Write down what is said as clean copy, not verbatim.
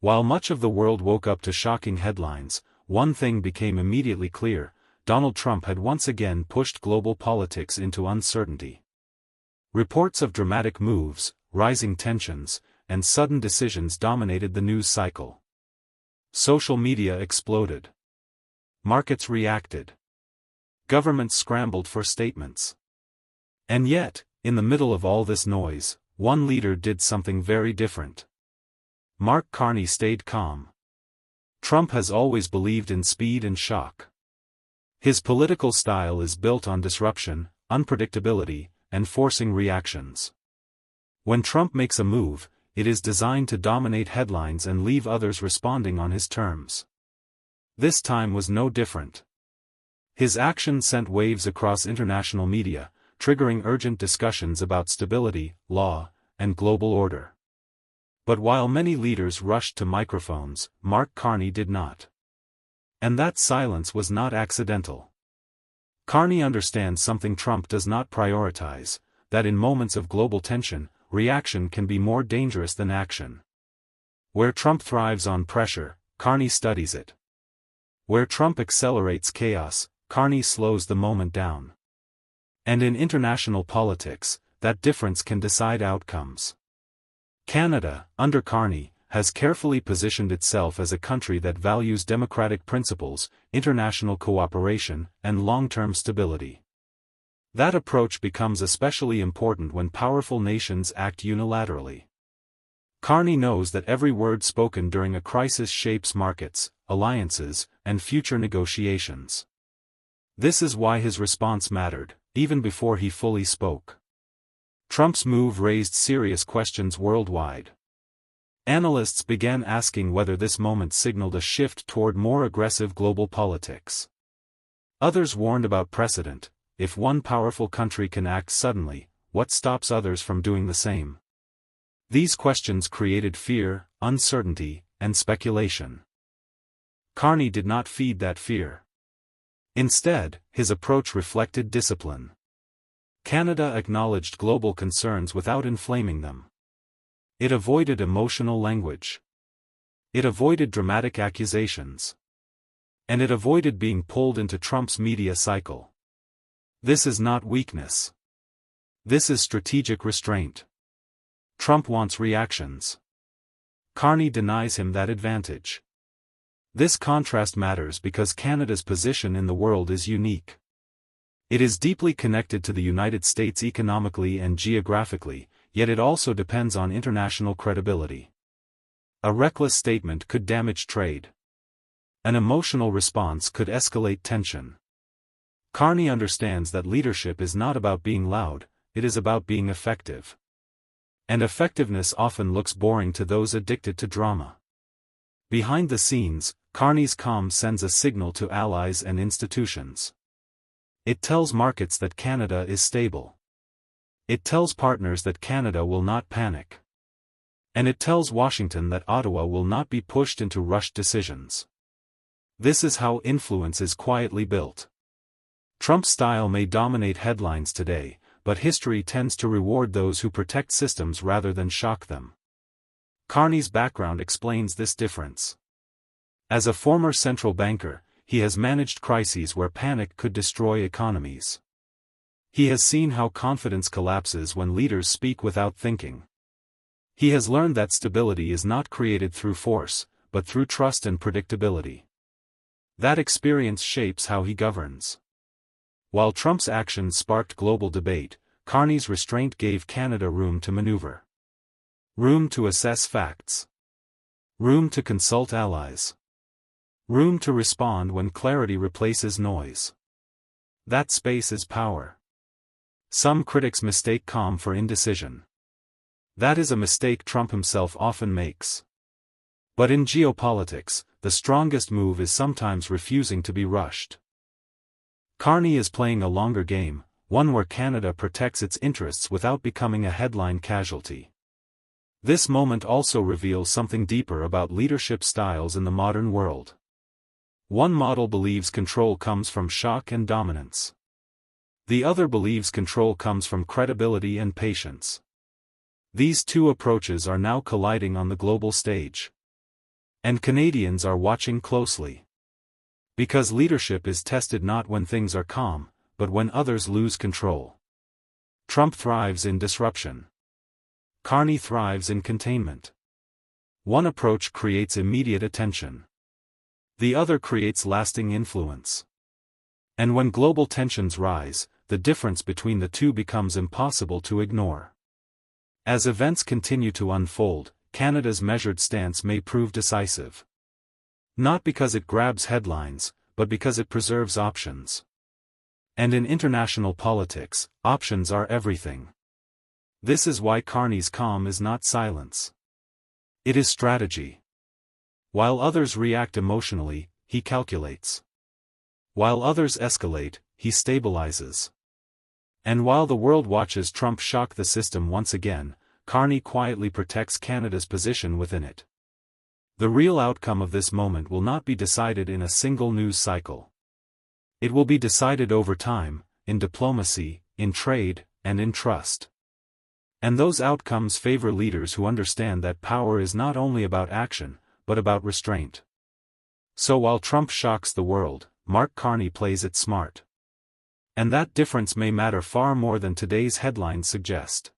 While much of the world woke up to shocking headlines, one thing became immediately clear: Donald Trump had once again pushed global politics into uncertainty. Reports of dramatic moves, rising tensions, and sudden decisions dominated the news cycle. Social media exploded. Markets reacted. Governments scrambled for statements. And yet, in the middle of all this noise, one leader did something very different. Mark Carney stayed calm. Trump has always believed in speed and shock. His political style is built on disruption, unpredictability, and forcing reactions. When Trump makes a move, it is designed to dominate headlines and leave others responding on his terms. This time was no different. His action sent waves across international media, triggering urgent discussions about stability, law, and global order. But while many leaders rushed to microphones, Mark Carney did not. And that silence was not accidental. Carney understands something Trump does not prioritize: that in moments of global tension, reaction can be more dangerous than action. Where Trump thrives on pressure, Carney studies it. Where Trump accelerates chaos, Carney slows the moment down. And in international politics, that difference can decide outcomes. Canada, under Carney, has carefully positioned itself as a country that values democratic principles, international cooperation, and long-term stability. That approach becomes especially important when powerful nations act unilaterally. Carney knows that every word spoken during a crisis shapes markets, alliances, and future negotiations. This is why his response mattered, even before he fully spoke. Trump's move raised serious questions worldwide. Analysts began asking whether this moment signaled a shift toward more aggressive global politics. Others warned about precedent: if one powerful country can act suddenly, what stops others from doing the same? These questions created fear, uncertainty, and speculation. Carney did not feed that fear. Instead, his approach reflected discipline. Canada acknowledged global concerns without inflaming them. It avoided emotional language. It avoided dramatic accusations. And it avoided being pulled into Trump's media cycle. This is not weakness. This is strategic restraint. Trump wants reactions. Carney denies him that advantage. This contrast matters because Canada's position in the world is unique. It is deeply connected to the United States economically and geographically, yet it also depends on international credibility. A reckless statement could damage trade. An emotional response could escalate tension. Carney understands that leadership is not about being loud, it is about being effective. And effectiveness often looks boring to those addicted to drama. Behind the scenes, Carney's calm sends a signal to allies and institutions. It tells markets that Canada is stable. It tells partners that Canada will not panic. And it tells Washington that Ottawa will not be pushed into rushed decisions. This is how influence is quietly built. Trump's style may dominate headlines today, but history tends to reward those who protect systems rather than shock them. Carney's background explains this difference. As a former central banker, he has managed crises where panic could destroy economies. He has seen how confidence collapses when leaders speak without thinking. He has learned that stability is not created through force, but through trust and predictability. That experience shapes how he governs. While Trump's actions sparked global debate, Carney's restraint gave Canada room to maneuver. Room to assess facts. Room to consult allies. Room to respond when clarity replaces noise. That space is power. Some critics mistake calm for indecision. That is a mistake Trump himself often makes. But in geopolitics, the strongest move is sometimes refusing to be rushed. Carney is playing a longer game, one where Canada protects its interests without becoming a headline casualty. This moment also reveals something deeper about leadership styles in the modern world. One model believes control comes from shock and dominance. The other believes control comes from credibility and patience. These two approaches are now colliding on the global stage. And Canadians are watching closely. Because leadership is tested not when things are calm, but when others lose control. Trump thrives in disruption. Carney thrives in containment. One approach creates immediate attention. The other creates lasting influence. And when global tensions rise, the difference between the two becomes impossible to ignore. As events continue to unfold, Canada's measured stance may prove decisive. Not because it grabs headlines, but because it preserves options. And in international politics, options are everything. This is why Carney's calm is not silence. It is strategy. While others react emotionally, he calculates. While others escalate, he stabilizes. And while the world watches Trump shock the system once again, Carney quietly protects Canada's position within it. The real outcome of this moment will not be decided in a single news cycle. It will be decided over time, in diplomacy, in trade, and in trust. And those outcomes favor leaders who understand that power is not only about action, but about restraint. So while Trump shocks the world, Mark Carney plays it smart. And that difference may matter far more than today's headlines suggest.